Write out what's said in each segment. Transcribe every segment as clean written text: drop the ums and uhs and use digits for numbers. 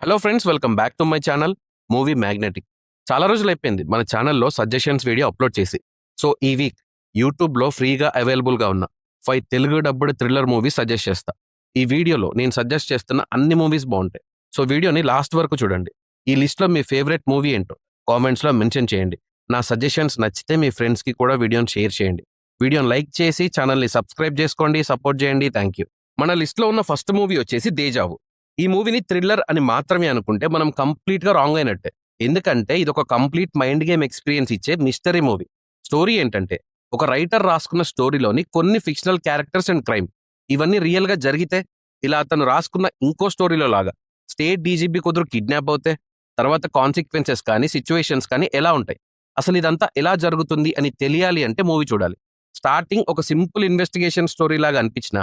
Hello friends, welcome back to my channel movie magnetic. చాలా రోజులు అయిపోయింది మన ఛానల్లో సజెషన్స్ వీడియో అప్లోడ్ చేసి. సో ఈ వీక్ యూట్యూబ్లో ఫ్రీగా అవైలబుల్గా ఉన్న 5 Telugu dubbed thriller movies suggest చేస్తా. ఈ వీడియోలో నేను సజెస్ట్ చేస్తున్న అన్ని మూవీస్ బాగుంటాయి. సో వీడియోని లాస్ట్ వరకు చూడండి. ఈ లిస్ట్లో మీ ఫేవరెట్ మూవీ ఏంటో కామెంట్స్లో మెన్షన్ చేయండి. నా సజెషన్స్ నచ్చితే మీ ఫ్రెండ్స్కి కూడా వీడియోని షేర్ చేయండి. వీడియోని లైక్ చేసి ఛానల్ని సబ్స్క్రైబ్ చేసుకోండి, సపోర్ట్ చేయండి. Thank you. మన లిస్ట్లో ఉన్న ఫస్ట్ మూవీ వచ్చేసి దేజావు. ఈ మూవీని థ్రిల్లర్ అని మాత్రమే అనుకుంటే మనం కంప్లీట్ గా రాంగ్ అయినట్టే. ఎందుకంటే ఇది ఒక కంప్లీట్ మైండ్ గేమ్ ఎక్స్పీరియన్స్ ఇచ్చే మిస్టరీ మూవీ. స్టోరీ ఏంటంటే, ఒక రైటర్ రాసుకున్న స్టోరీలోని కొన్ని ఫిక్షనల్ క్యారెక్టర్స్ అండ్ క్రైమ్ ఇవన్నీ రియల్ గా జరిగితే, ఇలా అతను రాసుకున్న ఇంకో స్టోరీలో లాగా స్టేట్ డీజీపీ కుదురు కిడ్నాప్ అవుతే తర్వాత కాన్సిక్వెన్సెస్ కానీ సిచ్యువేషన్స్ కానీ ఎలా ఉంటాయి, అసలు ఇదంతా ఎలా జరుగుతుంది అని తెలియాలి అంటే మూవీ చూడాలి. స్టార్టింగ్ ఒక సింపుల్ ఇన్వెస్టిగేషన్ స్టోరీ లాగా అనిపించిన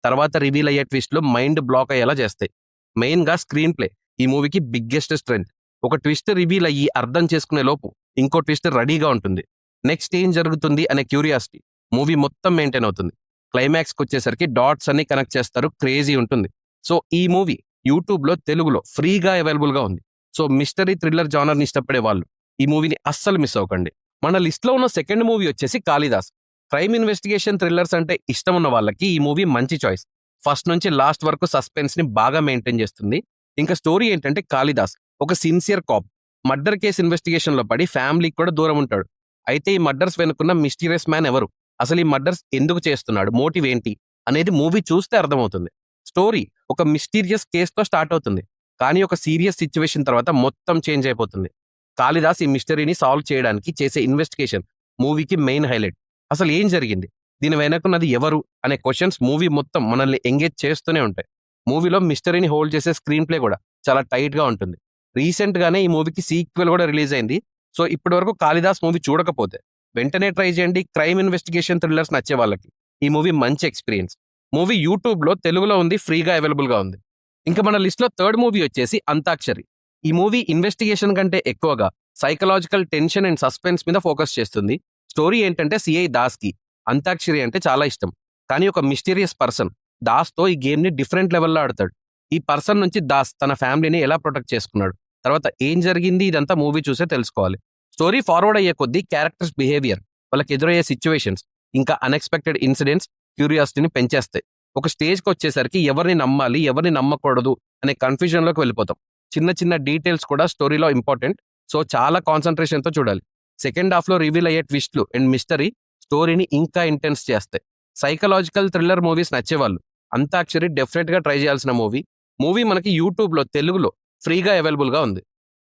తర్వాత రివీల్ అయ్యే ట్విస్ట్లు మైండ్ బ్లాక్ అయ్యేలా చేస్తాయి. మెయిన్ గా స్క్రీన్ ప్లే ఈ మూవీకి బిగ్గెస్ట్ స్ట్రెంగ్త్. ఒక ట్విస్ట్ రివీల్ అయ్యి అర్థం చేసుకునే లోపు ఇంకో ట్విస్ట్ రెడీగా ఉంటుంది. నెక్స్ట్ ఏం జరుగుతుంది అనే క్యూరియాసిటీ మూవీ మొత్తం మెయింటైన్ అవుతుంది. క్లైమాక్స్కి వచ్చేసరికి డాట్స్ అన్ని కనెక్ట్ చేస్తారు, క్రేజీ ఉంటుంది. సో ఈ మూవీ యూట్యూబ్లో తెలుగులో ఫ్రీగా అవైలబుల్గా ఉంది. సో మిస్టరీ థ్రిల్లర్ జానర్ని ఇష్టపడే వాళ్ళు ఈ మూవీని అస్సలు మిస్ అవ్వకండి. మన లిస్ట్లో ఉన్న సెకండ్ మూవీ వచ్చేసి కాళిదాస్. క్రైమ్ ఇన్వెస్టిగేషన్ థ్రిల్లర్స్ అంటే ఇష్టం ఉన్న వాళ్ళకి ఈ మూవీ మంచి చాయిస్. ఫస్ట్ నుంచి లాస్ట్ వరకు సస్పెన్స్ ని బాగా మెయింటైన్ చేస్తుంది. ఇంకా స్టోరీ ఏంటంటే, కాళిదాస్ ఒక sincere cop murder case investigation లో పడి ఫ్యామిలీకి కూడా దూరం ఉంటాడు. అయితే ఈ మర్డర్స్ వెనుకున్న మిస్టీరియస్ మ్యాన్ ఎవరు, అసలు ఈ మర్డర్స్ ఎందుకు చేస్తున్నాడు, మోటివ్ ఏంటి అనేది మూవీ చూస్తే అర్థమవుతుంది. స్టోరీ ఒక మిస్టీరియస్ కేసుతో స్టార్ట్ అవుతుంది, కానీ ఒక సీరియస్ సిచ్యువేషన్ తర్వాత మొత్తం చేంజ్ అయిపోతుంది. కాళిదాస్ ఈ మిస్టరీని సాల్వ్ చేయడానికి చేసే ఇన్వెస్టిగేషన్ మూవీకి మెయిన్ హైలైట్. అసలు ఏం జరిగింది, దీని వెనకున్నది ఎవరు అనే క్వశ్చన్స్ మూవీ మొత్తం మనల్ని ఎంగేజ్ చేస్తూనే ఉంటాయి. మూవీలో మిస్టరీని హోల్డ్ చేసే స్క్రీన్ ప్లే కూడా చాలా టైట్ గా ఉంటుంది. రీసెంట్ గానే ఈ మూవీకి సీక్వెల్ కూడా రిలీజ్ అయింది. సో ఇప్పటి వరకు కాళిదాస్ మూవీ చూడకపోతే వెంటనే ట్రై చేయండి. క్రైమ్ ఇన్వెస్టిగేషన్ థ్రిల్లర్స్ నచ్చే వాళ్ళకి ఈ మూవీ మంచి ఎక్స్పీరియన్స్. మూవీ యూట్యూబ్ లో తెలుగులో ఉంది, ఫ్రీగా అవైలబుల్ గా ఉంది. ఇంకా మన లిస్ట్ లో థర్డ్ మూవీ వచ్చేసి అంతాక్షరి. ఈ మూవీ ఇన్వెస్టిగేషన్ కంటే ఎక్కువగా సైకలాజికల్ టెన్షన్ అండ్ సస్పెన్స్ మీద ఫోకస్ చేస్తుంది. స్టోరీ ఏంటంటే, సిఐ దాస్ కి అంతాక్షరి అంటే చాలా ఇష్టం, కానీ ఒక మిస్టీరియస్ పర్సన్ దాస్తో ఈ గేమ్ ని డిఫరెంట్ లెవెల్లో ఆడతాడు. ఈ పర్సన్ నుంచి దాస్ తన ఫ్యామిలీని ఎలా ప్రొటెక్ట్ చేసుకున్నాడు, తర్వాత ఏం జరిగింది, ఇదంతా మూవీ చూసే తెలుసుకోవాలి. స్టోరీ ఫార్వర్డ్ అయ్యే కొద్దీ క్యారెక్టర్స్ బిహేవియర్, వాళ్ళకి ఎదురయ్యే సిచ్యువేషన్స్, ఇంకా అన్ఎక్స్పెక్టెడ్ ఇన్సిడెంట్స్ క్యూరియాసిటీని పెంచేస్తాయి. ఒక స్టేజ్కి వచ్చేసరికి ఎవరిని నమ్మాలి, ఎవరిని నమ్మకూడదు అనే కన్ఫ్యూజన్ లోకి వెళ్ళిపోతాం. చిన్న చిన్న డీటెయిల్స్ కూడా స్టోరీలో ఇంపార్టెంట్. సో చాలా కాన్సన్ట్రేషన్ తో చూడాలి. సెకండ్ హాఫ్ లో రివీల్ అయ్యే ట్విస్ట్లు అండ్ మిస్టరీ స్టోరీని ఇంకా ఇంటెన్స్ చేస్తాయి. సైకలాజికల్ థ్రిల్లర్ మూవీస్ నచ్చేవాళ్ళు అంతాక్షరి డెఫినెట్ గా ట్రై చేయాల్సిన మూవీ. మూవీ మనకి యూట్యూబ్ లో తెలుగులో ఫ్రీగా అవైలబుల్ గా ఉంది.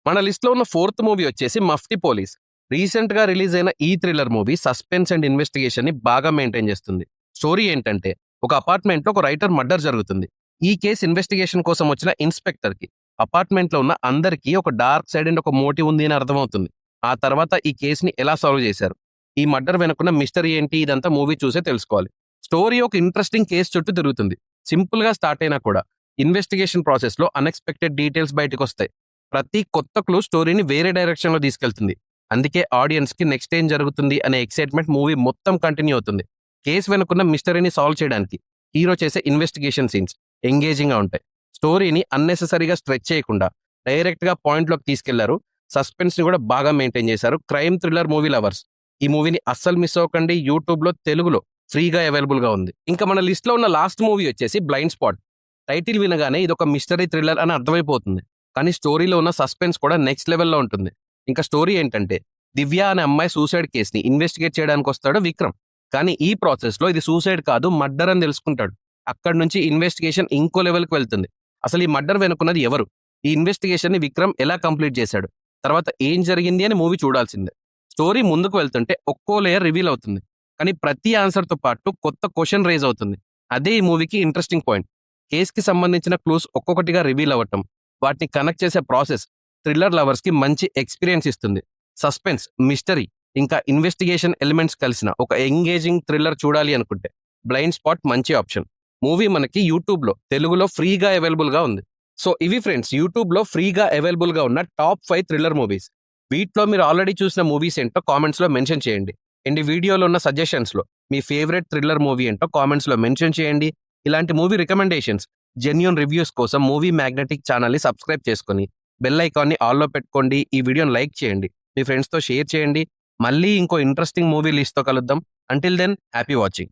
మన లిస్ట్ లో ఉన్న ఫోర్త్ మూవీ వచ్చేసి మఫ్టీ పోలీస్. రీసెంట్ గా రిలీజ్ అయిన ఈ thriller movie suspense and investigation ని బాగా మెయింటైన్ చేస్తుంది. స్టోరీ ఏంటంటే, ఒక అపార్ట్మెంట్ లో ఒక రైటర్ మర్డర్ జరుగుతుంది. ఈ కేసు ఇన్వెస్టిగేషన్ కోసం వచ్చిన ఇన్స్పెక్టర్ కి అపార్ట్మెంట్ లో ఉన్న అందరికీ ఒక డార్క్ సైడ్ అండ్ ఒక మోటివ్ ఉంది అని అర్థమవుతుంది. ఆ తర్వాత ఈ కేసుని ఎలా సాల్వ్ చేశారు, ఈ మర్డర్ వెనుకున్న మిస్టరీ ఏంటి, ఇదంతా మూవీ చూసే తెలుసుకోవాలి. స్టోరీ ఒక ఇంట్రెస్టింగ్ కేసు చుట్టూ తిరుగుతుంది. సింపుల్ గా స్టార్ట్ అయినా కూడా ఇన్వెస్టిగేషన్ ప్రాసెస్ లో అన్ఎక్స్పెక్టెడ్ డీటెయిల్స్ బయటకు వస్తాయి. ప్రతి కొత్త క్లూ స్టోరీని వేరే డైరెక్షన్ లో తీసుకెళ్తుంది. అందుకే ఆడియన్స్ కి నెక్స్ట్ ఏం జరుగుతుంది అనే ఎక్సైట్మెంట్ మూవీ మొత్తం కంటిన్యూ అవుతుంది. కేసు వెనుకున్న మిస్టరీని సాల్వ్ చేయడానికి హీరో చేసే ఇన్వెస్టిగేషన్ సీన్స్ ఎంగేజింగ్ గా ఉంటాయి. స్టోరీని అన్నెసెసరీగా స్ట్రెచ్ చేయకుండా డైరెక్ట్ గా పాయింట్ లోకి తీసుకెళ్లారు. సస్పెన్స్ ని కూడా బాగా మెయింటైన్ చేశారు. క్రైమ్ థ్రిల్లర్ మూవీ లవర్స్ ఈ మూవీని అస్సలు మిస్ అవ్వకండి. యూట్యూబ్ లో తెలుగులో ఫ్రీగా అవైలబుల్ గా ఉంది. ఇంకా మన లిస్ట్ లో ఉన్న లాస్ట్ మూవీ వచ్చేసి బ్లైండ్ స్పాట్. టైటిల్ వినగానే ఇది ఒక మిస్టరీ థ్రిల్లర్ అని అర్థమైపోతుంది, కానీ స్టోరీలో ఉన్న సస్పెన్స్ కూడా నెక్స్ట్ లెవెల్లో ఉంటుంది. ఇంకా స్టోరీ ఏంటంటే, దివ్య అనే అమ్మాయి సూసైడ్ కేసుని ఇన్వెస్టిగేట్ చేయడానికి వస్తాడు విక్రమ్. కానీ ఈ ప్రాసెస్ లో ఇది సూసైడ్ కాదు, మర్డర్ అని తెలుసుకుంటాడు. అక్కడ నుంచి ఇన్వెస్టిగేషన్ ఇంకో లెవెల్కి వెళ్తుంది. అసలు ఈ మర్డర్ వెనుకున్నది ఎవరు, ఈ ఇన్వెస్టిగేషన్ ని విక్రమ్ ఎలా కంప్లీట్ చేశాడు, తర్వాత ఏం జరిగింది అని మూవీ చూడాల్సిందే. స్టోరీ ముందుకు వెళ్తుంటే ఒక్కో లేయర్ రివీల్ అవుతుంది, కానీ ప్రతి ఆన్సర్ తో పాటు కొత్త క్వశ్చన్ రైజ్ అవుతుంది. అదే ఈ మూవీకి ఇంట్రెస్టింగ్ పాయింట్. కేసుకి సంబంధించిన క్లూస్ ఒక్కొక్కటిగా రివీల్ అవ్వటం, వాటిని కనెక్ట్ చేసే ప్రాసెస్ థ్రిల్లర్ లవర్స్ కి మంచి ఎక్స్పీరియన్స్ ఇస్తుంది. సస్పెన్స్, మిస్టరీ ఇంకా ఇన్వెస్టిగేషన్ ఎలిమెంట్స్ కలిసిన ఒక ఎంగేజింగ్ థ్రిల్లర్ చూడాలి అనుకుంటే బ్లైండ్ స్పాట్ మంచి ఆప్షన్. మూవీ మనకి యూట్యూబ్ లో తెలుగులో ఫ్రీగా అవైలబుల్ గా ఉంది. సో ఇవి ఫ్రెండ్స్, యూట్యూబ్ లో ఫ్రీగా అవైలబుల్ గా ఉన్న టాప్ 5 థ్రిల్లర్ మూవీస్. వీటిలో మీరు ఆల్రెడీ చూసిన మూవీస్ ఏంటో కామెంట్స్ లో మెన్షన్ చేయండి. అండ్ ఈ వీడియోలో ఉన్న సజెషన్స్ లో మీ ఫేవరెట్ థ్రిల్లర్ మూవీ ఏంటో కామెంట్స్ లో మెన్షన్ చేయండి. ఇలాంటి మూవీ రికమెండేషన్స్ జెన్యూన్ రివ్యూస్ కోసం మూవీ మ్యాగ్నెటిక్ ఛానల్ని సబ్స్క్రైబ్ చేసుకొని బెల్ ఐకాన్ని ఆల్లో పెట్టుకోండి. ఈ వీడియోని లైక్ చేయండి, మీ ఫ్రెండ్స్తో షేర్ చేయండి. మళ్ళీ ఇంకో ఇంట్రెస్టింగ్ మూవీ లిస్ట్తో కలుద్దాం. Until then happy watching.